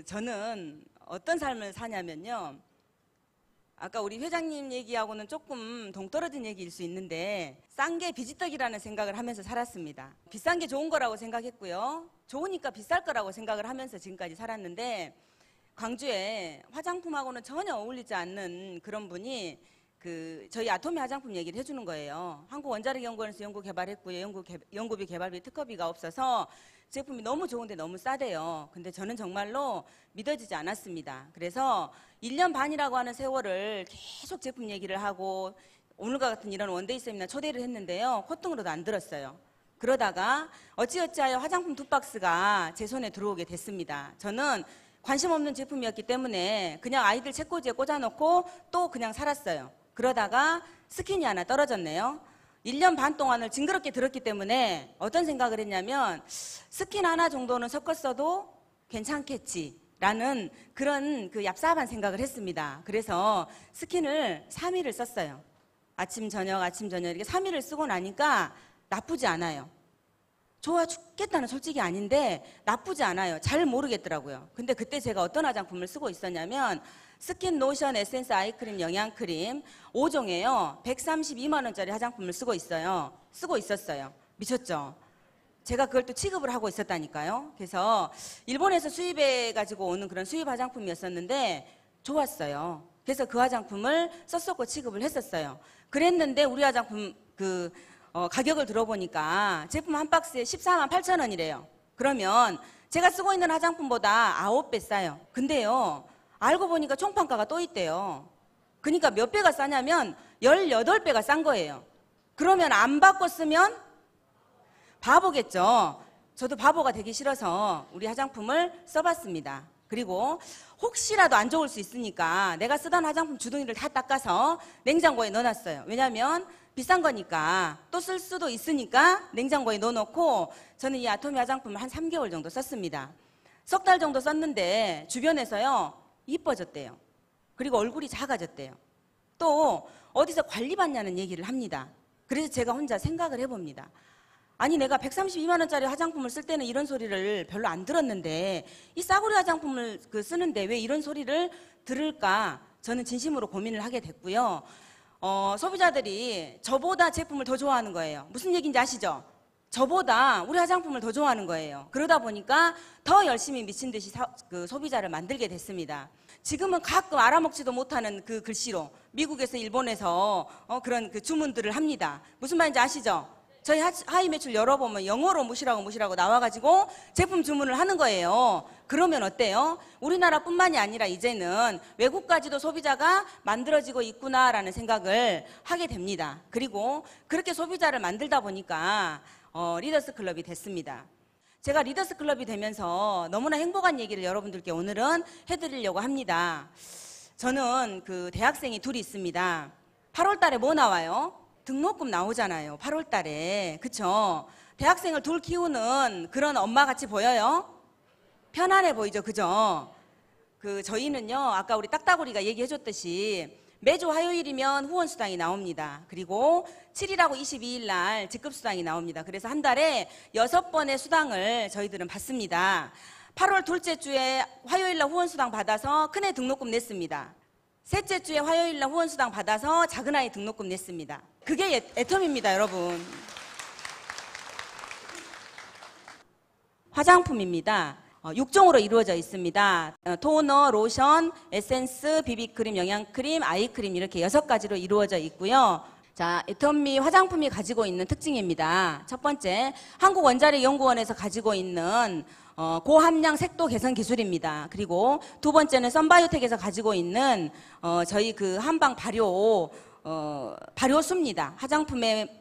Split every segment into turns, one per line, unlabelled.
저는 어떤 삶을 사냐면요. 아까 우리 회장님 얘기하고는 조금 동떨어진 얘기일 수 있는데 싼 게 비지떡이라는 생각을 하면서 살았습니다. 비싼 게 좋은 거라고 생각했고요. 좋으니까 비쌀 거라고 생각을 하면서 지금까지 살았는데 광주에 화장품하고는 전혀 어울리지 않는 그런 분이 저희 아토미 화장품 얘기를 해주는 거예요. 한국원자력연구원에서 연구 개발했고요. 연구비 개발비 특허비가 없어서 제품이 너무 좋은데 너무 싸대요. 근데 저는 정말로 믿어지지 않았습니다. 그래서 1년 반이라고 하는 세월을 계속 제품 얘기를 하고 오늘과 같은 이런 원데이 세미나 초대를 했는데요. 콧등으로도 안 들었어요. 그러다가 어찌어찌하여 화장품 2박스가 제 손에 들어오게 됐습니다. 저는 관심 없는 제품이었기 때문에 그냥 아이들 책꽂이에 꽂아놓고 또 그냥 살았어요. 그러다가 스킨이 하나 떨어졌네요. 1년 반 동안을 징그럽게 들었기 때문에 어떤 생각을 했냐면 스킨 하나 정도는 섞었어도 괜찮겠지라는 그런 얍삽한 생각을 했습니다. 그래서 스킨을 3일을 썼어요. 아침 저녁 이렇게 3일을 쓰고 나니까 나쁘지 않아요. 좋아 죽겠다는 솔직히 아닌데 나쁘지 않아요. 잘 모르겠더라고요. 근데 그때 제가 어떤 화장품을 쓰고 있었냐면 스킨 로션 에센스 아이크림 영양크림 5종에요 132만 원짜리 화장품을 쓰고 있었어요. 미쳤죠? 제가 그걸 또 취급을 하고 있었다니까요. 그래서 일본에서 수입해 가지고 오는 그런 수입 화장품이었었는데 좋았어요. 그래서 그 화장품을 썼었고 취급을 했었어요. 그랬는데 우리 화장품 가격을 들어보니까 제품 한 박스에 14만 8천 원이래요. 그러면 제가 쓰고 있는 화장품보다 9배 싸요. 근데요, 알고 보니까 총판가가 또 있대요. 그러니까 몇 배가 싸냐면 18배가 싼 거예요. 그러면 안 바꿔 쓰면 바보겠죠. 저도 바보가 되기 싫어서 우리 화장품을 써봤습니다. 그리고 혹시라도 안 좋을 수 있으니까 내가 쓰던 화장품 주둥이를 다 닦아서 냉장고에 넣어놨어요. 왜냐면 비싼 거니까 또 쓸 수도 있으니까 냉장고에 넣어놓고 저는 이 아토미 화장품을 한 3개월 정도 썼습니다. 석 달 정도 썼는데 주변에서요 이뻐졌대요. 그리고 얼굴이 작아졌대요. 또 어디서 관리받냐는 얘기를 합니다. 그래서 제가 혼자 생각을 해봅니다. 아니 내가 132만 원짜리 화장품을 쓸 때는 이런 소리를 별로 안 들었는데 이 싸구려 화장품을 쓰는데 왜 이런 소리를 들을까 저는 진심으로 고민을 하게 됐고요. 소비자들이 저보다 제품을 더 좋아하는 거예요. 무슨 얘기인지 아시죠? 저보다 우리 화장품을 더 좋아하는 거예요. 그러다 보니까 더 열심히 미친 듯이 소비자를 만들게 됐습니다. 지금은 가끔 알아먹지도 못하는 그 글씨로 미국에서 일본에서 그런 주문들을 합니다. 무슨 말인지 아시죠? 저희 하이 매출 열어보면 영어로 무시라고 나와가지고 제품 주문을 하는 거예요. 그러면 어때요? 우리나라뿐만이 아니라 이제는 외국까지도 소비자가 만들어지고 있구나라는 생각을 하게 됩니다. 그리고 그렇게 소비자를 만들다 보니까 리더스 클럽이 됐습니다. 제가 리더스 클럽이 되면서 너무나 행복한 얘기를 여러분들께 오늘은 해드리려고 합니다. 저는 대학생이 둘이 있습니다. 8월 달에 뭐 나와요? 등록금 나오잖아요. 8월 달에. 그쵸? 대학생을 둘 키우는 그런 엄마 같이 보여요? 편안해 보이죠? 그죠? 저희는요, 아까 우리 딱따구리가 얘기해 줬듯이 매주 화요일이면 후원수당이 나옵니다. 그리고 7일하고 22일 날 직급수당이 나옵니다. 그래서 한 달에 6번의 수당을 저희들은 받습니다. 8월 둘째 주에 화요일 날 후원수당 받아서 큰애 등록금 냈습니다. 셋째 주에 화요일 날 후원수당 받아서 작은아이 등록금 냈습니다. 그게 애텀입니다, 여러분. 화장품입니다. 6종으로 이루어져 있습니다. 토너, 로션, 에센스, 비비크림, 영양크림, 아이크림 이렇게 6가지로 이루어져 있고요. 자, 애텀미 화장품이 가지고 있는 특징입니다. 첫 번째, 한국원자력연구원에서 가지고 있는 고함량 색도 개선 기술입니다. 그리고 두 번째는 썬바이오텍에서 가지고 있는 저희 한방 발효수입니다. 화장품의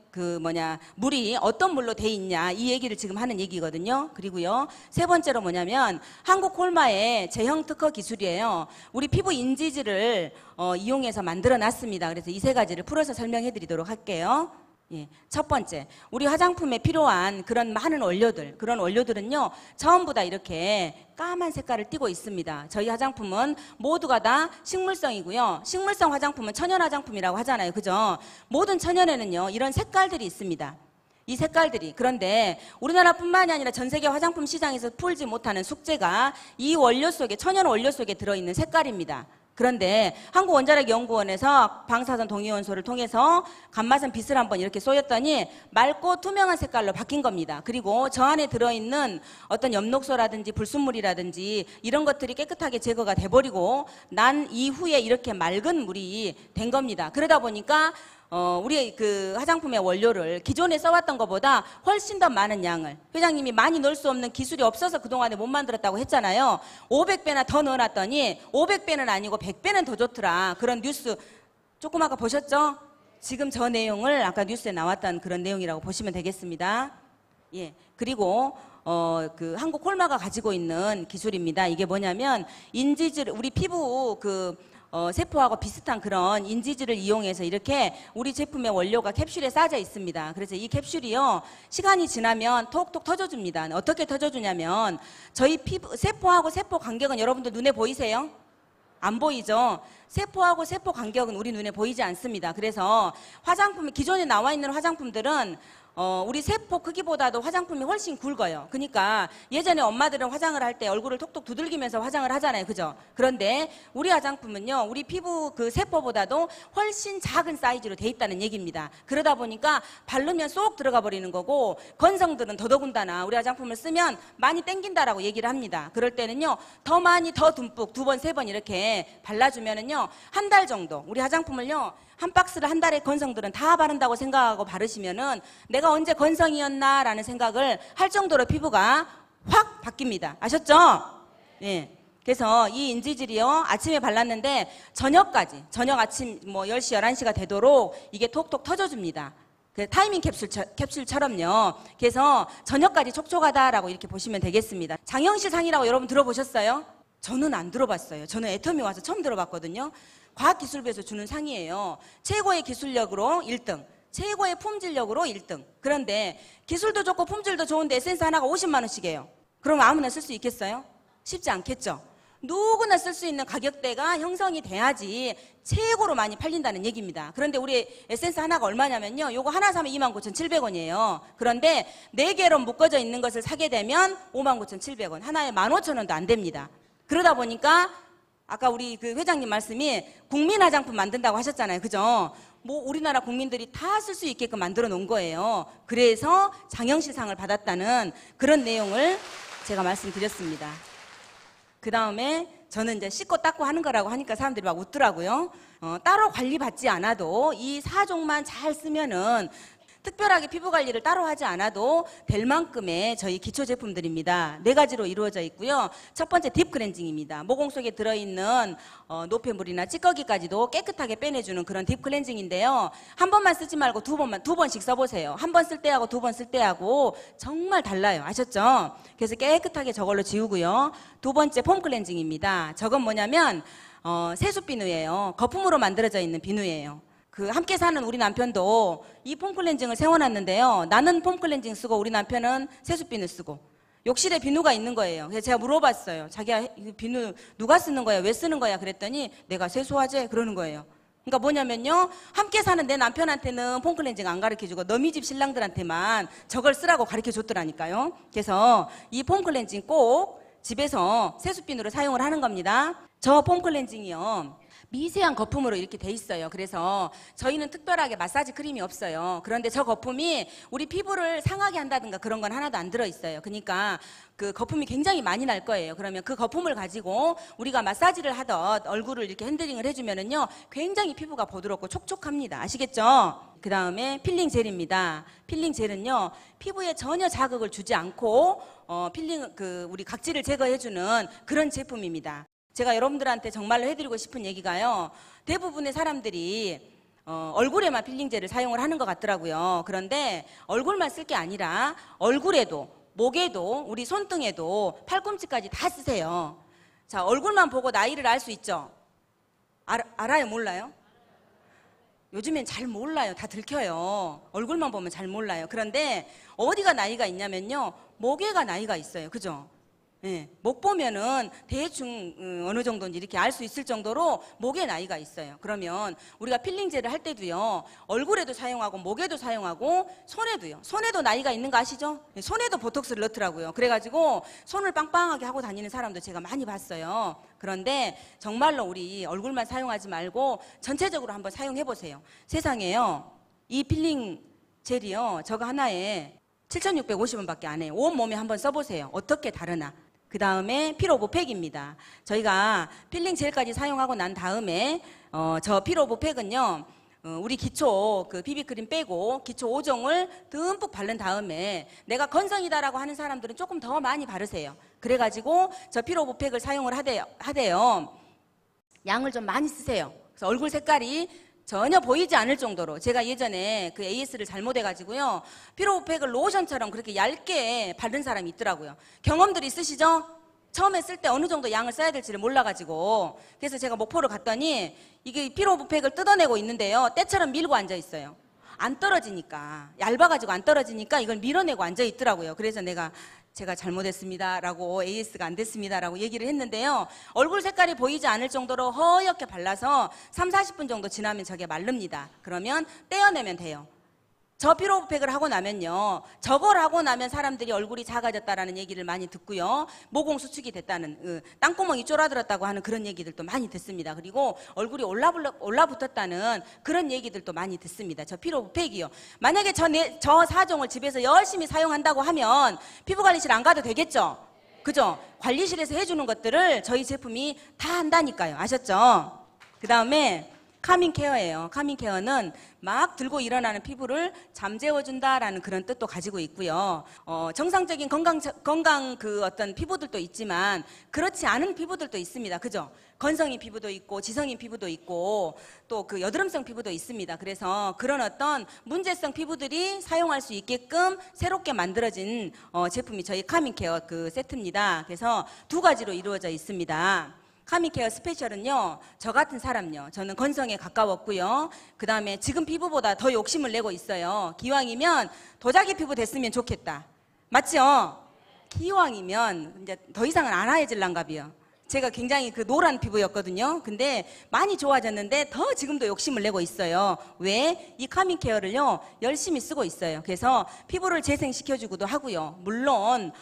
물이 어떤 물로 돼 있냐 이 얘기를 지금 하는 얘기거든요. 그리고요, 세 번째로 뭐냐면 한국 콜마의 제형 특허 기술이에요. 우리 피부 인지질을 이용해서 만들어 놨습니다. 그래서 이 세 가지를 풀어서 설명해 드리도록 할게요. 예, 첫 번째, 우리 화장품에 필요한 그런 많은 그런 원료들은요 전부 다 이렇게 까만 색깔을 띠고 있습니다. 저희 화장품은 모두가 다 식물성이고요. 식물성 화장품은 천연 화장품이라고 하잖아요. 그죠? 모든 천연에는요 이런 색깔들이 있습니다. 이 색깔들이. 그런데 우리나라뿐만이 아니라 전 세계 화장품 시장에서 풀지 못하는 숙제가 이 원료 속에, 천연 원료 속에 들어있는 색깔입니다. 그런데 한국원자력연구원에서 방사선 동위원소를 통해서 감마선 빛을 한번 이렇게 쏘였더니 맑고 투명한 색깔로 바뀐 겁니다. 그리고 저 안에 들어있는 어떤 엽록소라든지 불순물이라든지 이런 것들이 깨끗하게 제거가 돼버리고 난 이후에 이렇게 맑은 물이 된 겁니다. 그러다 보니까 우리 그 화장품의 원료를 기존에 써왔던 것보다 훨씬 더 많은 양을, 회장님이 많이 넣을 수 없는 기술이 없어서 그동안에 못 만들었다고 했잖아요. 500배나 더 넣어놨더니 500배는 아니고 100배는 더 좋더라. 그런 뉴스 조금 아까 보셨죠? 지금 저 내용을 아까 뉴스에 나왔던 그런 내용이라고 보시면 되겠습니다. 예. 그리고 그 한국 콜마가 가지고 있는 기술입니다. 이게 뭐냐면 인지질, 우리 피부 세포하고 비슷한 그런 인지질을 이용해서 이렇게 우리 제품의 원료가 캡슐에 싸져 있습니다. 그래서 이 캡슐이요, 시간이 지나면 톡톡 터져줍니다. 어떻게 터져주냐면 저희 피부, 세포하고 세포 간격은 여러분들 눈에 보이세요? 안 보이죠? 세포하고 세포 간격은 우리 눈에 보이지 않습니다. 그래서 화장품이, 기존에 나와 있는 화장품들은 우리 세포 크기보다도 화장품이 훨씬 굵어요. 그러니까 예전에 엄마들은 화장을 할 때 얼굴을 톡톡 두들기면서 화장을 하잖아요. 그죠? 그런데 우리 화장품은요, 우리 피부 그 세포보다도 훨씬 작은 사이즈로 돼 있다는 얘기입니다. 그러다 보니까 바르면 쏙 들어가 버리는 거고, 건성들은 더더군다나 우리 화장품을 쓰면 많이 땡긴다라고 얘기를 합니다. 그럴 때는요, 더 많이, 더 듬뿍 2번, 3번 이렇게 발라주면은요, 한 달 정도 우리 화장품을요, 한 박스를 한 달에 건성들은 다 바른다고 생각하고 바르시면은 내가 언제 건성이었나 라는 생각을 할 정도로 피부가 확 바뀝니다. 아셨죠? 예. 그래서 이 인지질이요, 아침에 발랐는데 저녁까지, 저녁 아침 뭐 10시, 11시가 되도록 이게 톡톡 터져줍니다. 타이밍 캡슐처럼요. 그래서 저녁까지 촉촉하다라고 이렇게 보시면 되겠습니다. 장영실 상이라고 여러분 들어보셨어요? 저는 안 들어봤어요. 저는 애터미 와서 처음 들어봤거든요. 과학기술부에서 주는 상이에요. 최고의 기술력으로 1등, 최고의 품질력으로 1등. 그런데 기술도 좋고 품질도 좋은데 에센스 하나가 50만 원씩이에요. 그럼 아무나 쓸 수 있겠어요? 쉽지 않겠죠. 누구나 쓸 수 있는 가격대가 형성이 돼야지 최고로 많이 팔린다는 얘기입니다. 그런데 우리 에센스 하나가 얼마냐면요, 요거 하나 사면 29,700원이에요. 그런데 4개로 묶어져 있는 것을 사게 되면 59,700원, 하나에 15,000원도 안 됩니다. 그러다 보니까 아까 우리 그 회장님 말씀이 국민 화장품 만든다고 하셨잖아요. 그죠? 뭐 우리나라 국민들이 다 쓸 수 있게끔 만들어 놓은 거예요. 그래서 장영실상을 받았다는 그런 내용을 제가 말씀드렸습니다. 그 다음에 저는 이제 씻고 닦고 하는 거라고 하니까 사람들이 막 웃더라고요. 따로 관리받지 않아도 이 4종만 잘 쓰면은 특별하게 피부 관리를 따로 하지 않아도 될 만큼의 저희 기초 제품들입니다. 4가지로 이루어져 있고요. 첫 번째 딥 클렌징입니다. 모공 속에 들어있는 노폐물이나 찌꺼기까지도 깨끗하게 빼내주는 그런 딥 클렌징인데요. 한 번만 쓰지 말고 두 번씩 써보세요. 한 번 쓸 때하고 2번 쓸 때하고 정말 달라요. 아셨죠? 그래서 깨끗하게 저걸로 지우고요. 2번째 폼 클렌징입니다. 저건 뭐냐면 세수 비누예요. 거품으로 만들어져 있는 비누예요. 함께 사는 우리 남편도 이 폼 클렌징을 세워놨는데요. 나는 폼 클렌징 쓰고 우리 남편은 세수비누 쓰고 욕실에 비누가 있는 거예요. 그래서 제가 물어봤어요. 자기야, 이 비누 누가 쓰는 거야? 왜 쓰는 거야? 그랬더니 내가 세수하재? 그러는 거예요. 그러니까 뭐냐면요, 함께 사는 내 남편한테는 폼 클렌징 안 가르쳐주고 너희 집 신랑들한테만 저걸 쓰라고 가르쳐줬더라니까요. 그래서 이 폼 클렌징 꼭 집에서 세수비누로 사용을 하는 겁니다. 저 폼 클렌징이요, 미세한 거품으로 이렇게 돼 있어요. 그래서 저희는 특별하게 마사지 크림이 없어요. 그런데 저 거품이 우리 피부를 상하게 한다든가 그런 건 하나도 안 들어있어요. 그러니까 그 거품이 굉장히 많이 날 거예요. 그러면 그 거품을 가지고 우리가 마사지를 하던 얼굴을 이렇게 핸들링을 해주면은요, 굉장히 피부가 부드럽고 촉촉합니다. 아시겠죠? 그 다음에 필링 젤입니다. 필링 젤은요, 피부에 전혀 자극을 주지 않고 우리 각질을 제거해주는 그런 제품입니다. 제가 여러분들한테 정말로 해드리고 싶은 얘기가요, 대부분의 사람들이 얼굴에만 필링젤을 사용을 하는 것 같더라고요. 그런데 얼굴만 쓸 게 아니라 얼굴에도, 목에도, 우리 손등에도, 팔꿈치까지 다 쓰세요. 자, 얼굴만 보고 나이를 알 수 있죠? 알아요? 몰라요? 요즘엔 잘 몰라요. 다 들켜요. 얼굴만 보면 잘 몰라요. 그런데 어디가 나이가 있냐면요, 목에가 나이가 있어요. 그죠? 예, 목 보면은 대충 어느 정도인지 이렇게 알 수 있을 정도로 목에 나이가 있어요. 그러면 우리가 필링젤을 할 때도요, 얼굴에도 사용하고 목에도 사용하고 손에도요. 손에도 나이가 있는 거 아시죠? 예, 손에도 보톡스를 넣더라고요. 그래가지고 손을 빵빵하게 하고 다니는 사람도 제가 많이 봤어요. 그런데 정말로 우리 얼굴만 사용하지 말고 전체적으로 한번 사용해 보세요. 세상에요, 이 필링 젤이요, 저거 하나에 7,650원밖에 안 해요. 온몸에 한번 써보세요. 어떻게 다르나. 그 다음에 피로보 팩입니다. 저희가 필링 젤까지 사용하고 난 다음에 저 피로보 팩은요, 우리 기초 그 비비크림 빼고 기초 5종을 듬뿍 바른 다음에 내가 건성이다라고 하는 사람들은 조금 더 많이 바르세요. 그래가지고 저 피로보 팩을 사용을 하대요. 양을 좀 많이 쓰세요. 그래서 얼굴 색깔이 전혀 보이지 않을 정도로, 제가 예전에 그 AS를 잘못해가지고요, 피로팩을 로션처럼 그렇게 얇게 바른 사람이 있더라고요. 경험들 있으시죠? 처음에 쓸 때 어느 정도 양을 써야 될지를 몰라가지고. 그래서 제가 목포를 갔더니 이게 피로팩을 뜯어내고 있는데요, 때처럼 밀고 앉아 있어요. 안 떨어지니까, 얇아가지고 안 떨어지니까 이걸 밀어내고 앉아 있더라고요. 그래서 제가 잘못했습니다 라고, AS가 안 됐습니다 라고 얘기를 했는데요, 얼굴 색깔이 보이지 않을 정도로 허옇게 발라서 30-40분 정도 지나면 저게 마릅니다. 그러면 떼어내면 돼요. 저 피로팩을 하고 나면요, 저걸 하고 나면 사람들이 얼굴이 작아졌다라는 얘기를 많이 듣고요, 모공 수축이 됐다는, 땅구멍이 쫄아들었다고 하는 그런 얘기들도 많이 듣습니다. 그리고 얼굴이 올라붙었다는 그런 얘기들도 많이 듣습니다. 저 피로팩이요. 만약에 저 4종을 집에서 열심히 사용한다고 하면 피부관리실 안 가도 되겠죠? 그죠? 관리실에서 해주는 것들을 저희 제품이 다 한다니까요. 아셨죠? 그 다음에 카밍케어예요. 카밍케어는 막 들고 일어나는 피부를 잠재워준다라는 그런 뜻도 가지고 있고요. 정상적인 건강 그 어떤 피부들도 있지만 그렇지 않은 피부들도 있습니다. 그죠? 건성인 피부도 있고 지성인 피부도 있고 또 그 여드름성 피부도 있습니다. 그래서 그런 어떤 문제성 피부들이 사용할 수 있게끔 새롭게 만들어진 제품이 저희 카밍케어 그 세트입니다. 그래서 두 가지로 이루어져 있습니다. 카밍케어 스페셜은요, 저 같은 사람요, 저는 건성에 가까웠고요, 그 다음에 지금 피부보다 더 욕심을 내고 있어요. 기왕이면 도자기 피부 됐으면 좋겠다. 맞죠? 기왕이면 이제 더 이상은 안 하얘질란가비요. 제가 굉장히 그 노란 피부였거든요. 근데 많이 좋아졌는데 더 지금도 욕심을 내고 있어요. 왜? 이 카밍케어를요, 열심히 쓰고 있어요. 그래서 피부를 재생시켜주기도 하고요. 물론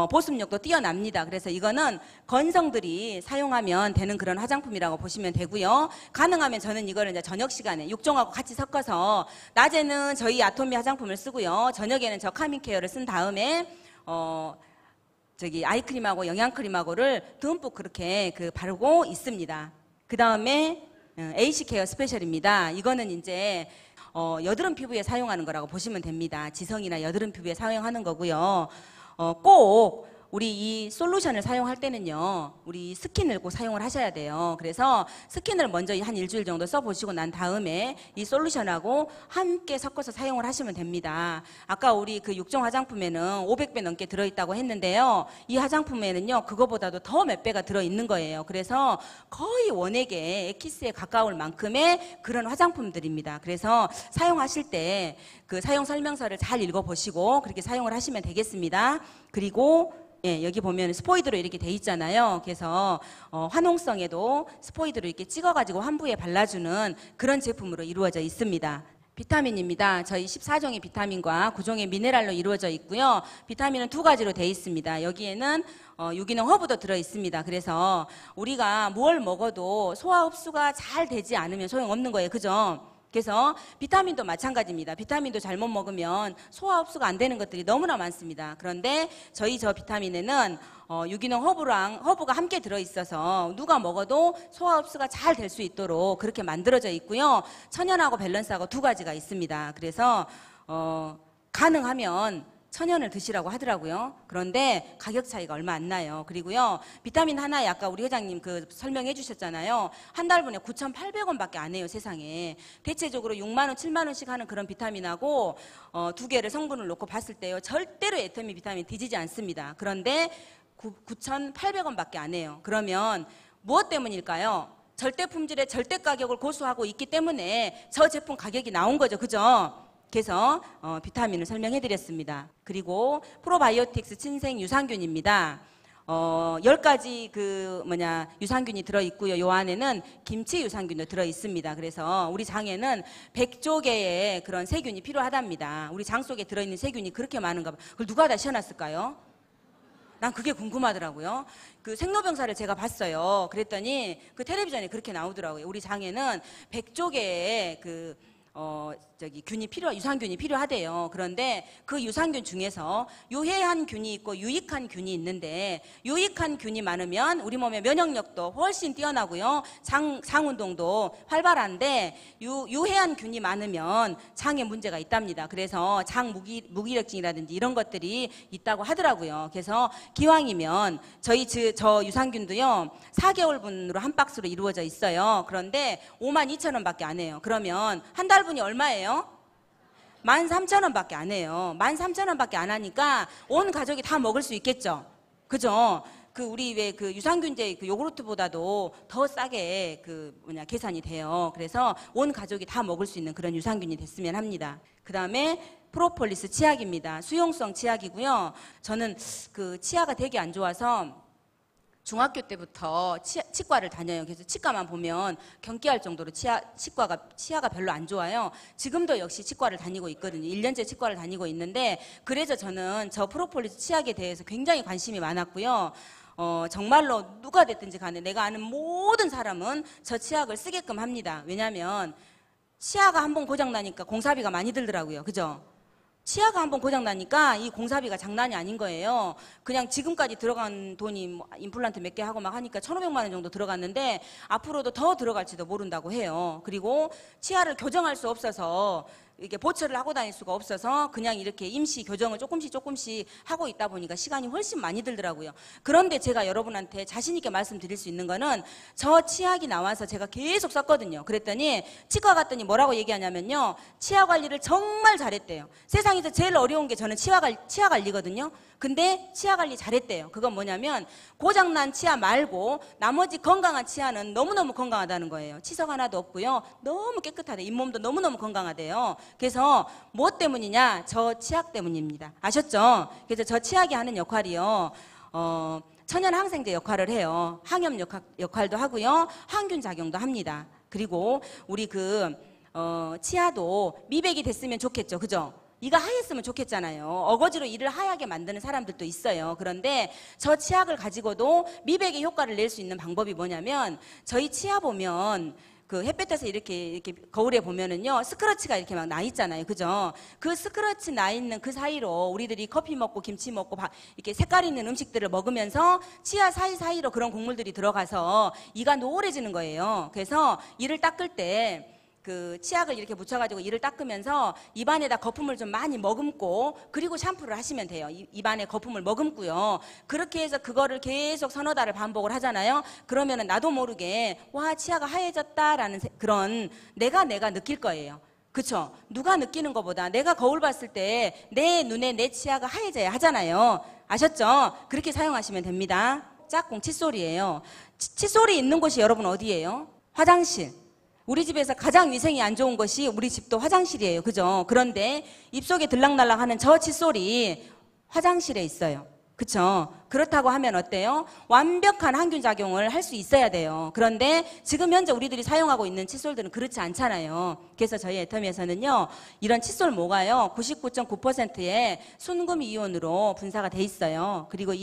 보습력도 뛰어납니다. 그래서 이거는 건성들이 사용하면 되는 그런 화장품이라고 보시면 되고요. 가능하면 저는 이거를 이제 저녁 시간에 6종하고 같이 섞어서 낮에는 저희 아토미 화장품을 쓰고요, 저녁에는 저 카밍케어를 쓴 다음에 아이크림하고 영양크림하고를 듬뿍 그렇게 바르고 있습니다. 그 다음에 H케어 스페셜입니다. 이거는 이제 여드름 피부에 사용하는 거라고 보시면 됩니다. 지성이나 여드름 피부에 사용하는 거고요. 꼭 우리 이 솔루션을 사용할 때는요, 우리 스킨을 꼭 사용을 하셔야 돼요. 그래서 스킨을 먼저 한 일주일 정도 써보시고 난 다음에 이 솔루션하고 함께 섞어서 사용을 하시면 됩니다. 아까 우리 그 6종 화장품에는 500배 넘게 들어있다고 했는데요, 이 화장품에는요, 그거보다도 더 몇 배가 들어있는 거예요. 그래서 거의 원액에 엑기스에 가까울 만큼의 그런 화장품들입니다. 그래서 사용하실 때 그 사용 설명서를 잘 읽어보시고 그렇게 사용을 하시면 되겠습니다. 그리고 여기 보면 스포이드로 이렇게 돼 있잖아요. 그래서 화농성에도 스포이드로 이렇게 찍어가지고 환부에 발라주는 그런 제품으로 이루어져 있습니다. 비타민입니다. 저희 14종의 비타민과 9종의 미네랄로 이루어져 있고요. 비타민은 두 가지로 돼 있습니다. 여기에는 유기농 허브도 들어 있습니다. 그래서 우리가 뭘 먹어도 소화 흡수가 잘 되지 않으면 소용없는 거예요. 그죠? 그래서 비타민도 마찬가지입니다. 비타민도 잘못 먹으면 소화 흡수가 안 되는 것들이 너무나 많습니다. 그런데 저희 저 비타민에는 유기농 허브가 함께 들어있어서 누가 먹어도 소화 흡수가 잘 될 수 있도록 그렇게 만들어져 있고요. 천연하고 밸런스하고 두 가지가 있습니다. 그래서 가능하면 천연을 드시라고 하더라고요. 그런데 가격 차이가 얼마 안 나요. 그리고요, 비타민 하나에 아까 우리 회장님 그 설명해 주셨잖아요. 한 달분에 9,800원밖에 안 해요, 세상에. 대체적으로 6만 원, 7만 원씩 하는 그런 비타민하고 두 개를 성분을 놓고 봤을 때요, 절대로 애터미 비타민 뒤지지 않습니다. 그런데 9,800원밖에 안 해요. 그러면 무엇 때문일까요? 절대 품질의 절대 가격을 고수하고 있기 때문에 저 제품 가격이 나온 거죠. 그죠? 그래서 비타민을 설명해 드렸습니다. 그리고 프로바이오틱스 친생 유산균입니다. 10가지 유산균이 들어있고요. 요 안에는 김치 유산균도 들어있습니다. 그래서 우리 장에는 100조 개의 그런 세균이 필요하답니다. 우리 장 속에 들어있는 세균이 그렇게 많은가 봐. 그걸 누가 다 씌워놨을까요? 난 그게 궁금하더라고요. 그 생로병사를 제가 봤어요. 그랬더니 그 텔레비전에 그렇게 나오더라고요. 우리 장에는 100조 개의 유산균이 필요하대요. 그런데 그 유산균 중에서 유해한 균이 있고 유익한 균이 있는데, 유익한 균이 많으면 우리 몸의 면역력도 훨씬 뛰어나고요. 장 운동도 활발한데, 유해한 균이 많으면 장에 문제가 있답니다. 그래서 장 무기력증이라든지 이런 것들이 있다고 하더라고요. 그래서 기왕이면 저 유산균도요, 4개월분으로 한 박스로 이루어져 있어요. 그런데 52,000원밖에 안 해요. 그러면 한 달분이 얼마예요? 13,000원밖에 안 해요. 13,000원밖에 안 하니까 온 가족이 다 먹을 수 있겠죠. 그죠? 우리 왜 유산균제 요구르트보다도 더 싸게 계산이 돼요. 그래서 온 가족이 다 먹을 수 있는 그런 유산균이 됐으면 합니다. 그 다음에 프로폴리스 치약입니다. 수용성 치약이고요. 저는 치아가 되게 안 좋아서 중학교 때부터 치과를 다녀요. 그래서 치과만 보면 경기할 정도로 치아가 별로 안 좋아요. 지금도 역시 치과를 다니고 있거든요. 1년째 치과를 다니고 있는데, 그래서 저는 저 프로폴리스 치약에 대해서 굉장히 관심이 많았고요. 정말로 누가 됐든지 간에 내가 아는 모든 사람은 저 치약을 쓰게끔 합니다. 왜냐하면 치아가 한번 고장나니까 공사비가 많이 들더라고요. 그죠? 치아가 한번 고장나니까 이 공사비가 장난이 아닌 거예요. 그냥 지금까지 들어간 돈이 임플란트 몇 개 하고 막 하니까 1,500만 원 정도 들어갔는데, 앞으로도 더 들어갈지도 모른다고 해요. 그리고 치아를 교정할 수 없어서, 이렇게 보철을 하고 다닐 수가 없어서 그냥 이렇게 임시 교정을 조금씩 하고 있다 보니까 시간이 훨씬 많이 들더라고요. 그런데 제가 여러분한테 자신 있게 말씀드릴 수 있는 거는, 저 치약이 나와서 제가 계속 썼거든요. 그랬더니 치과 갔더니 뭐라고 얘기하냐면요, 치아 관리를 정말 잘했대요. 세상에서 제일 어려운 게 저는 치아 관리거든요. 근데 치아 관리 잘했대요. 그건 뭐냐면, 고장난 치아 말고 나머지 건강한 치아는 너무너무 건강하다는 거예요. 치석 하나도 없고요. 너무 깨끗하대. 잇몸도 너무너무 건강하대요. 그래서 뭐 때문이냐? 저 치약 때문입니다. 아셨죠? 그래서 저 치약이 하는 역할이요, 천연 항생제 역할을 해요. 항염 역할도 하고요. 항균 작용도 합니다. 그리고 우리 치아도 미백이 됐으면 좋겠죠. 그죠? 이가 하였으면 좋겠잖아요. 어거지로 이를 하얗게 만드는 사람들도 있어요. 그런데 저 치약을 가지고도 미백의 효과를 낼 수 있는 방법이 뭐냐면, 저희 치아 보면 햇볕에서 이렇게 거울에 보면은요, 스크래치가 이렇게 막 나 있잖아요. 그죠? 그 스크래치 나 있는 그 사이로 우리들이 커피 먹고 김치 먹고 이렇게 색깔 있는 음식들을 먹으면서 치아 사이사이로 그런 곡물들이 들어가서 이가 노래지는 거예요. 그래서 이를 닦을 때 치약을 이렇게 묻혀가지고 이를 닦으면서 입안에다 거품을 좀 많이 머금고, 그리고 샴푸를 하시면 돼요. 입안에 거품을 머금고요. 그렇게 해서 그거를 계속 서너 달을 반복을 하잖아요. 그러면은 나도 모르게 와, 치아가 하얘졌다라는 그런 내가 느낄 거예요. 그쵸? 누가 느끼는 것보다 내가 거울 봤을 때 내 눈에 내 치아가 하얘져야 하잖아요. 아셨죠? 그렇게 사용하시면 됩니다. 짝꿍 칫솔이에요. 칫솔이 있는 곳이 여러분 어디예요? 화장실. 우리 집에서 가장 위생이 안 좋은 것이 우리 집도 화장실이에요. 그죠? 그런데 입속에 들락날락 하는 저 칫솔이 화장실에 있어요. 그쵸? 그렇다고 하면 어때요? 완벽한 항균 작용을 할 수 있어야 돼요. 그런데 지금 현재 우리들이 사용하고 있는 칫솔들은 그렇지 않잖아요. 그래서 저희 애터미에서는요, 이런 칫솔 모가요, 99.9%의 순금 이온으로 분사가 돼 있어요. 그리고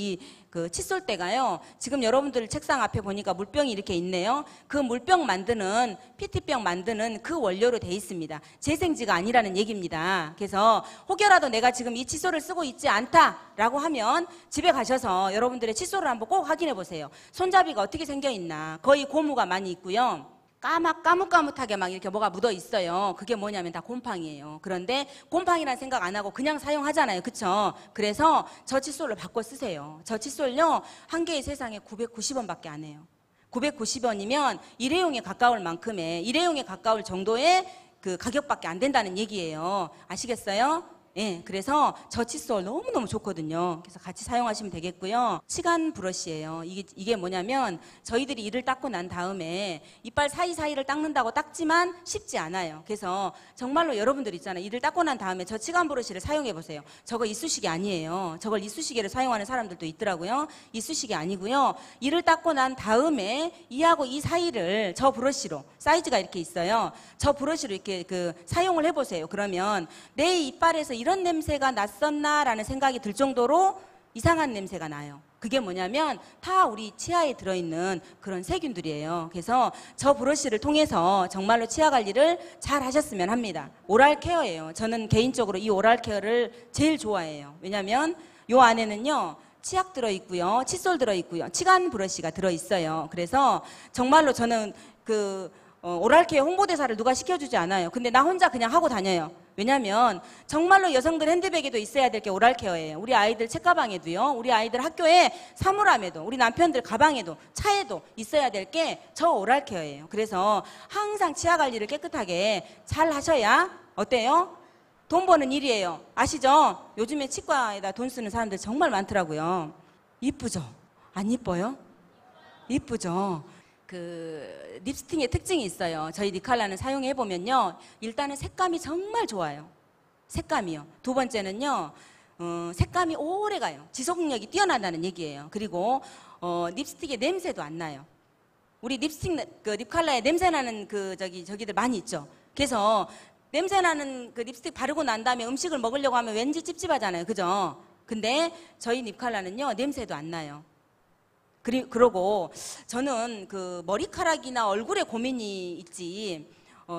칫솔대가요, 지금 여러분들 책상 앞에 보니까 물병이 이렇게 있네요. 그 물병 만드는, PT병 만드는 그 원료로 돼 있습니다. 재생지가 아니라는 얘기입니다. 그래서 혹여라도 내가 지금 이 칫솔을 쓰고 있지 않다라고 하면 집에 가셔서 여러분들의 칫솔을 한번 꼭 확인해 보세요. 손잡이가 어떻게 생겨 있나. 거의 고무가 많이 있고요. 까뭇까뭇하게 막 이렇게 뭐가 묻어 있어요. 그게 뭐냐면 다 곰팡이에요. 그런데 곰팡이란 생각 안 하고 그냥 사용하잖아요. 그쵸? 그래서 저 칫솔을 바꿔 쓰세요. 저 칫솔요, 한 개의 세상에 990원밖에 안 해요. 990원이면 일회용에 가까울 만큼의, 일회용에 가까울 정도의 그 가격밖에 안 된다는 얘기예요. 아시겠어요? 예, 그래서 저 칫솔 너무너무 좋거든요. 그래서 같이 사용하시면 되겠고요. 치간 브러쉬예요. 이게 뭐냐면 저희들이 이를 닦고 난 다음에 이빨 사이사이를 닦는다고 닦지만 쉽지 않아요. 그래서 정말로 여러분들 있잖아요. 이를 닦고 난 다음에 저 치간 브러쉬를 사용해 보세요. 저거 이쑤시개 아니에요. 저걸 이쑤시개를 사용하는 사람들도 있더라고요. 이쑤시개 아니고요. 이를 닦고 난 다음에 이하고 이 사이를 저 브러쉬로, 사이즈가 이렇게 있어요. 저 브러쉬로 이렇게 사용을 해보세요. 그러면 내 이빨에서 이런 냄새가 났었나라는 생각이 들 정도로 이상한 냄새가 나요. 그게 뭐냐면 다 우리 치아에 들어있는 그런 세균들이에요. 그래서 저 브러쉬를 통해서 정말로 치아 관리를 잘 하셨으면 합니다. 오랄 케어예요. 저는 개인적으로 이 오랄 케어를 제일 좋아해요. 왜냐면 요 안에는요, 치약 들어있고요, 칫솔 들어있고요, 치간 브러쉬가 들어있어요. 그래서 정말로 저는 오랄케어 홍보대사를 누가 시켜주지 않아요. 근데 나 혼자 그냥 하고 다녀요. 왜냐면 정말로 여성들 핸드백에도 있어야 될 게 오랄케어예요. 우리 아이들 책가방에도요, 우리 아이들 학교에 사물함에도, 우리 남편들 가방에도, 차에도 있어야 될 게 저 오랄케어예요. 그래서 항상 치아 관리를 깨끗하게 잘 하셔야 어때요? 돈 버는 일이에요. 아시죠? 요즘에 치과에다 돈 쓰는 사람들 정말 많더라고요. 이쁘죠? 안 이뻐요? 이쁘죠? 립스틱의 특징이 있어요. 저희 니칼라는 사용해보면요, 일단은 색감이 정말 좋아요. 색감이요. 두 번째는요, 색감이 오래 가요. 지속력이 뛰어나다는 얘기예요. 그리고 립스틱의 냄새도 안 나요. 우리 립칼라에 냄새나는 저기들 많이 있죠. 그래서 냄새나는 립스틱 바르고 난 다음에 음식을 먹으려고 하면 왠지 찝찝하잖아요. 그죠? 근데 저희 립칼라는요, 냄새도 안 나요. 그러고 저는 머리카락이나 얼굴에 고민이 있지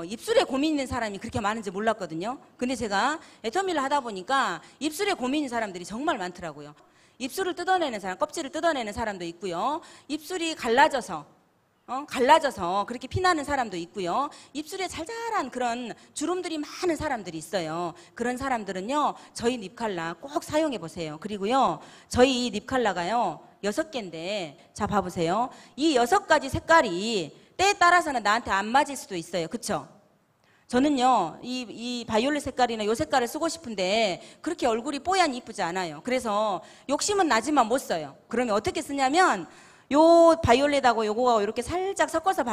입술에 고민 있는 사람이 그렇게 많은지 몰랐거든요. 근데 제가 애터미를 하다 보니까 입술에 고민 있는 사람들이 정말 많더라고요. 입술을 뜯어내는 사람, 껍질을 뜯어내는 사람도 있고요. 입술이 갈라져서 그렇게 피나는 사람도 있고요. 입술에 잘잘한 그런 주름들이 많은 사람들이 있어요. 그런 사람들은요, 저희 립칼라 꼭 사용해 보세요. 그리고요, 저희 립칼라가요, 6개인데, 자, 봐보세요. 이 6가지 색깔이 때에 따라서는 나한테 안 맞을 수도 있어요. 그쵸? 저는요, 이 바이올렛 색깔이나 이 색깔을 쓰고 싶은데, 그렇게 얼굴이 뽀얀 이쁘지 않아요. 그래서 욕심은 나지만 못 써요. 그러면 어떻게 쓰냐면, 요 바이올렛하고 요거하고 이렇게 살짝 섞어서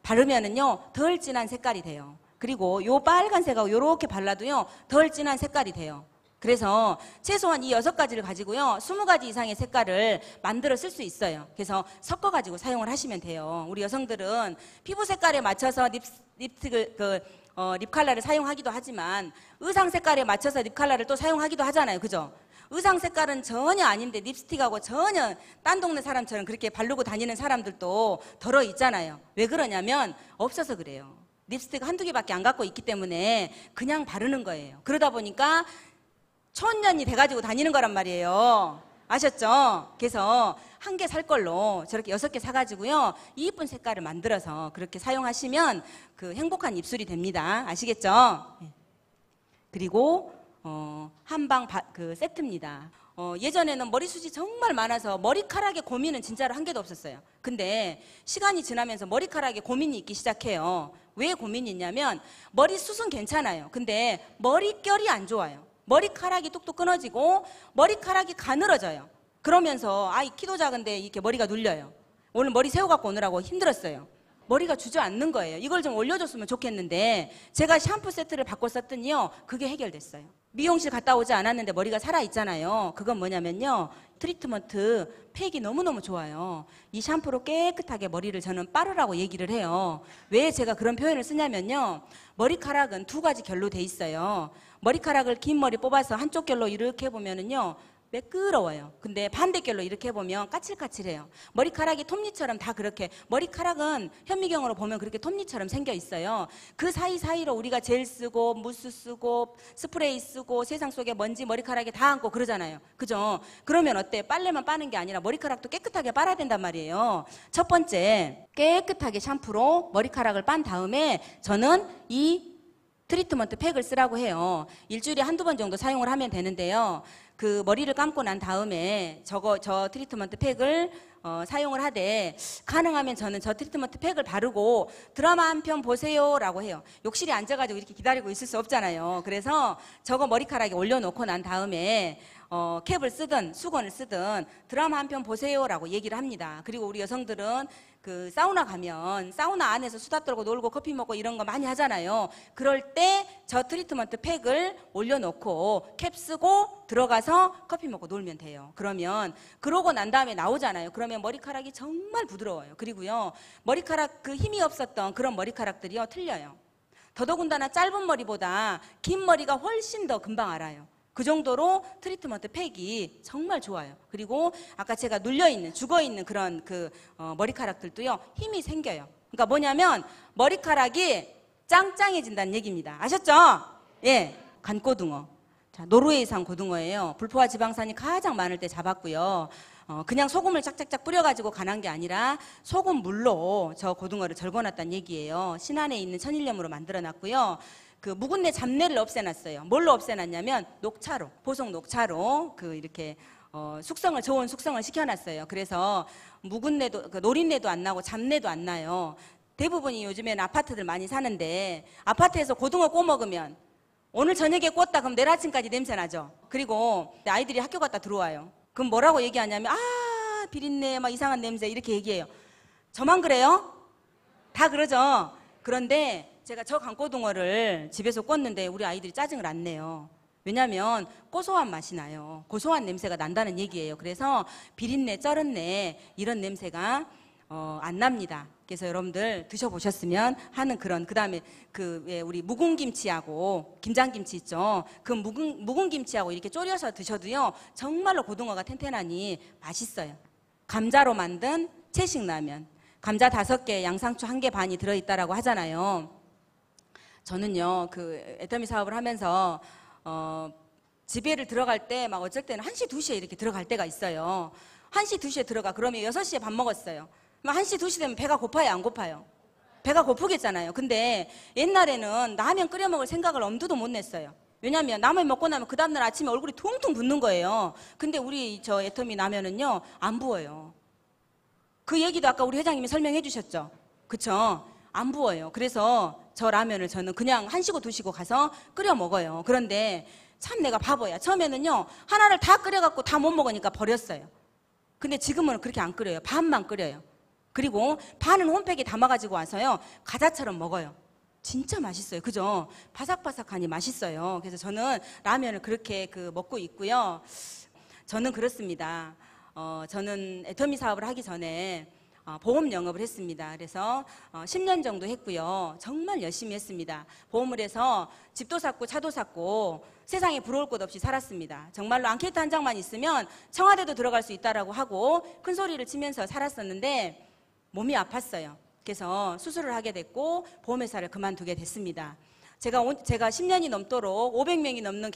바르면은요, 덜 진한 색깔이 돼요. 그리고 요 빨간색하고 요렇게 발라도요, 덜 진한 색깔이 돼요. 그래서 최소한 이 6가지를 가지고요, 20가지 이상의 색깔을 만들어 쓸 수 있어요. 그래서 섞어가지고 사용을 하시면 돼요. 우리 여성들은 피부 색깔에 맞춰서 립칼라를 사용하기도 하지만 의상 색깔에 맞춰서 립칼라를 또 사용하기도 하잖아요. 그죠? 의상 색깔은 전혀 아닌데 립스틱하고 전혀 딴 동네 사람처럼 그렇게 바르고 다니는 사람들도 덜어 있잖아요. 왜 그러냐면 없어서 그래요. 립스틱 한두 개밖에 안 갖고 있기 때문에 그냥 바르는 거예요. 그러다 보니까 천년이 돼가지고 다니는 거란 말이에요. 아셨죠? 그래서 한 개 살 걸로 저렇게 6개 사가지고요, 이쁜 색깔을 만들어서 그렇게 사용하시면 행복한 입술이 됩니다. 아시겠죠? 그리고 한방 세트입니다. 예전에는 머리숱이 정말 많아서 머리카락에 고민은 진짜로 한 개도 없었어요. 근데 시간이 지나면서 머리카락에 고민이 있기 시작해요. 왜 고민이 있냐면 머리숱은 괜찮아요. 근데 머릿결이 안 좋아요. 머리카락이 뚝뚝 끊어지고 머리카락이 가늘어져요. 그러면서 키도 작은데 이렇게 머리가 눌려요. 오늘 머리 세워갖고 오느라고 힘들었어요. 머리가 주저앉는 거예요. 이걸 좀 올려줬으면 좋겠는데 제가 샴푸 세트를 바꿔 썼더니요, 그게 해결됐어요. 미용실 갔다 오지 않았는데 머리가 살아있잖아요. 그건 뭐냐면요, 트리트먼트 팩이 너무너무 좋아요. 이 샴푸로 깨끗하게 머리를 저는 빠르라고 얘기를 해요. 왜 제가 그런 표현을 쓰냐면요, 머리카락은 2가지 결로 돼 있어요. 머리카락을 긴 머리 뽑아서 한쪽 결로 이렇게 해보면은요, 매끄러워요. 근데 반대결로 이렇게 해보면 까칠까칠해요. 머리카락이 톱니처럼 다 그렇게, 머리카락은 현미경으로 보면 그렇게 톱니처럼 생겨 있어요. 그 사이사이로 우리가 젤 쓰고 무스 쓰고 스프레이 쓰고 세상 속에 먼지 머리카락에 다 앉고 그러잖아요. 그죠? 그러면 어때? 빨래만 빠는 게 아니라 머리카락도 깨끗하게 빨아야 된단 말이에요. 첫 번째, 깨끗하게 샴푸로 머리카락을 빤 다음에 저는 이 트리트먼트 팩을 쓰라고 해요. 일주일에 한두 번 정도 사용을 하면 되는데요. 그 머리를 감고 난 다음에 저 트리트먼트 팩을 사용을 하되, 가능하면 저는 저 트리트먼트 팩을 바르고 드라마 한 편 보세요 라고 해요. 욕실에 앉아가지고 이렇게 기다리고 있을 수 없잖아요. 그래서 저거 머리카락에 올려놓고 난 다음에 캡을 쓰든 수건을 쓰든 드라마 한 편 보세요 라고 얘기를 합니다. 그리고 우리 여성들은 그 사우나 가면 사우나 안에서 수다 떨고 놀고 커피 먹고 이런 거 많이 하잖아요. 그럴 때 저 트리트먼트 팩을 올려놓고 캡 쓰고 들어가서 커피 먹고 놀면 돼요. 그러고 난 다음에 나오잖아요. 그러면 머리카락이 정말 부드러워요. 그리고요, 머리카락 그 힘이 없었던 그런 머리카락들이요 틀려요. 더더군다나 짧은 머리보다 긴 머리가 훨씬 더 금방 알아요. 그 정도로 트리트먼트 팩이 정말 좋아요. 그리고 아까 제가 눌려있는, 죽어있는 그런 머리카락들도요, 힘이 생겨요. 그러니까 뭐냐면 머리카락이 짱짱해진다는 얘기입니다. 아셨죠? 예, 간고등어. 자, 노르웨이산 고등어예요. 불포화 지방산이 가장 많을 때 잡았고요. 그냥 소금을 짝짝짝 뿌려가지고 간한 게 아니라 소금물로 저 고등어를 절궈놨다는 얘기예요. 신안에 있는 천일염으로 만들어놨고요. 그 묵은내 잡내를 없애놨어요. 뭘로 없애놨냐면 녹차로, 보석 녹차로 이렇게 좋은 숙성을 시켜놨어요. 그래서 묵은내도, 노린내도 안 나고 잡내도 안 나요. 대부분이 요즘에는 아파트들 많이 사는데 아파트에서 고등어 구워 먹으면 오늘 저녁에 구웠다 그럼 내일 아침까지 냄새 나죠. 그리고 아이들이 학교 갔다 들어와요. 그럼 뭐라고 얘기하냐면 비린내, 막 이상한 냄새 이렇게 얘기해요. 저만 그래요? 다 그러죠. 그런데 제가 저 강고등어를 집에서 구웠는데 우리 아이들이 짜증을 안 내요. 왜냐하면 고소한 맛이 나요. 고소한 냄새가 난다는 얘기예요. 그래서 비린내, 쩔은내 이런 냄새가 안 납니다. 그래서 여러분들 드셔보셨으면 하는 그런, 그 다음에 왜 우리 묵은 김치하고 김장김치 있죠. 그 묵은 김치하고 이렇게 졸여서 드셔도요, 정말로 고등어가 튼튼하니 맛있어요. 감자로 만든 채식라면. 감자 5개, 양상추 1개 반이 들어있다라고 하잖아요. 저는요, 애터미 사업을 하면서, 집에를 들어갈 때 막 어쩔 때는 1시, 2시에 이렇게 들어갈 때가 있어요. 1시, 2시에 들어가. 그러면 6시에 밥 먹었어요. 1시, 2시 되면 배가 고파요, 안 고파요? 배가 고프겠잖아요. 근데 옛날에는 라면 끓여 먹을 생각을 엄두도 못 냈어요. 왜냐면 라면 먹고 나면 그 다음날 아침에 얼굴이 퉁퉁 붓는 거예요. 근데 우리 저 애터미 라면은요, 안 부어요. 그 얘기도 아까 우리 회장님이 설명해 주셨죠? 그쵸? 안 부어요. 그래서 저 라면을 저는 그냥 1시고 2시고 가서 끓여 먹어요. 그런데 참 내가 바보야. 처음에는요, 하나를 다 끓여갖고 다 못 먹으니까 버렸어요. 근데 지금은 그렇게 안 끓여요. 반만 끓여요. 그리고 반은 홈팩에 담아가지고 와서요, 과자처럼 먹어요. 진짜 맛있어요. 그죠? 바삭바삭하니 맛있어요. 그래서 저는 라면을 그렇게 먹고 있고요. 저는 그렇습니다. 저는 애터미 사업을 하기 전에 보험 영업을 했습니다. 그래서 10년 정도 했고요. 정말 열심히 했습니다. 보험을 해서 집도 샀고 차도 샀고 세상에 부러울 것 없이 살았습니다. 정말로 앙케이트 한 장만 있으면 청와대도 들어갈 수 있다라고 하고 큰 소리를 치면서 살았었는데 몸이 아팠어요. 그래서 수술을 하게 됐고 보험회사를 그만두게 됐습니다. 제가 10년이 넘도록 500명이 넘는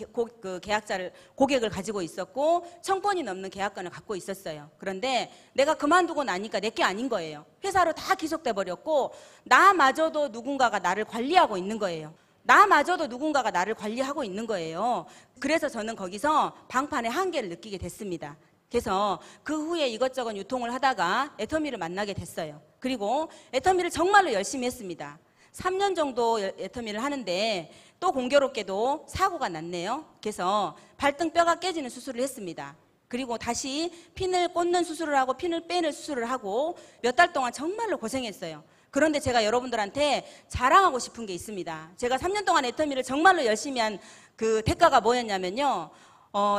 고객을 가지고 있었고 1000건이 넘는 계약건을 갖고 있었어요. 그런데 내가 그만두고 나니까 내게 아닌 거예요. 회사로 다 귀속돼 버렸고 나마저도 누군가가 나를 관리하고 있는 거예요. 나마저도 누군가가 나를 관리하고 있는 거예요. 그래서 저는 거기서 방판의 한계를 느끼게 됐습니다. 그래서 그 후에 이것저것 유통을 하다가 애터미를 만나게 됐어요. 그리고 애터미를 정말로 열심히 했습니다. 3년 정도 애터미를 하는데 또 공교롭게도 사고가 났네요. 그래서 발등뼈가 깨지는 수술을 했습니다. 그리고 다시 핀을 꽂는 수술을 하고 핀을 빼는 수술을 하고 몇 달 동안 정말로 고생했어요. 그런데 제가 여러분들한테 자랑하고 싶은 게 있습니다. 제가 3년 동안 애터미를 정말로 열심히 한 그 대가가 뭐였냐면요.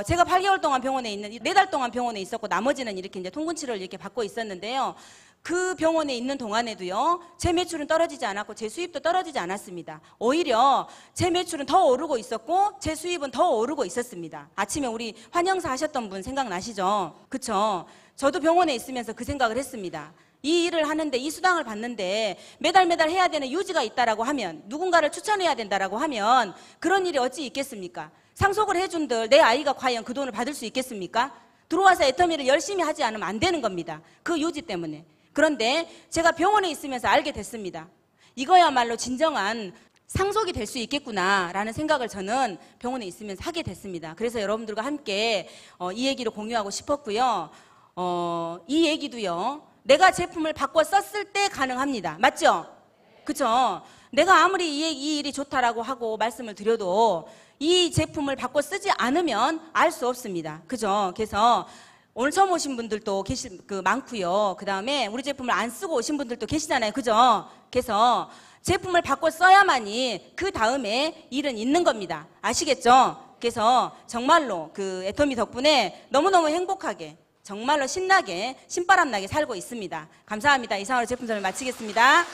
제가 8개월 동안 병원에 4달 동안 병원에 있었고 나머지는 이렇게 이제 통근 치료를 이렇게 받고 있었는데요. 그 병원에 있는 동안에도요, 제 매출은 떨어지지 않았고 제 수입도 떨어지지 않았습니다. 오히려 제 매출은 더 오르고 있었고 제 수입은 더 오르고 있었습니다. 아침에 우리 환영사 하셨던 분 생각나시죠? 그쵸? 저도 병원에 있으면서 그 생각을 했습니다. 이 일을 하는데 이 수당을 받는데 매달 해야 되는 유지가 있다라고 하면, 누군가를 추천해야 된다라고 하면 그런 일이 어찌 있겠습니까? 상속을 해준들 내 아이가 과연 그 돈을 받을 수 있겠습니까? 들어와서 애터미를 열심히 하지 않으면 안 되는 겁니다. 그 유지 때문에. 그런데 제가 병원에 있으면서 알게 됐습니다. 이거야말로 진정한 상속이 될 수 있겠구나라는 생각을 저는 병원에 있으면서 하게 됐습니다. 그래서 여러분들과 함께 이 얘기를 공유하고 싶었고요. 이 얘기도요. 내가 제품을 바꿔 썼을 때 가능합니다. 맞죠? 그죠? 내가 아무리 이 일이 좋다라고 하고 말씀을 드려도 이 제품을 바꿔 쓰지 않으면 알 수 없습니다. 그죠? 그래서 오늘 처음 오신 분들도 많고요. 그 다음에 우리 제품을 안 쓰고 오신 분들도 계시잖아요. 그죠? 그래서 제품을 바꿔 써야만이 그 다음에 일은 있는 겁니다. 아시겠죠? 그래서 정말로 그 애터미 덕분에 너무너무 행복하게 정말로 신나게 신바람 나게 살고 있습니다. 감사합니다. 이상으로 제품 설명 마치겠습니다.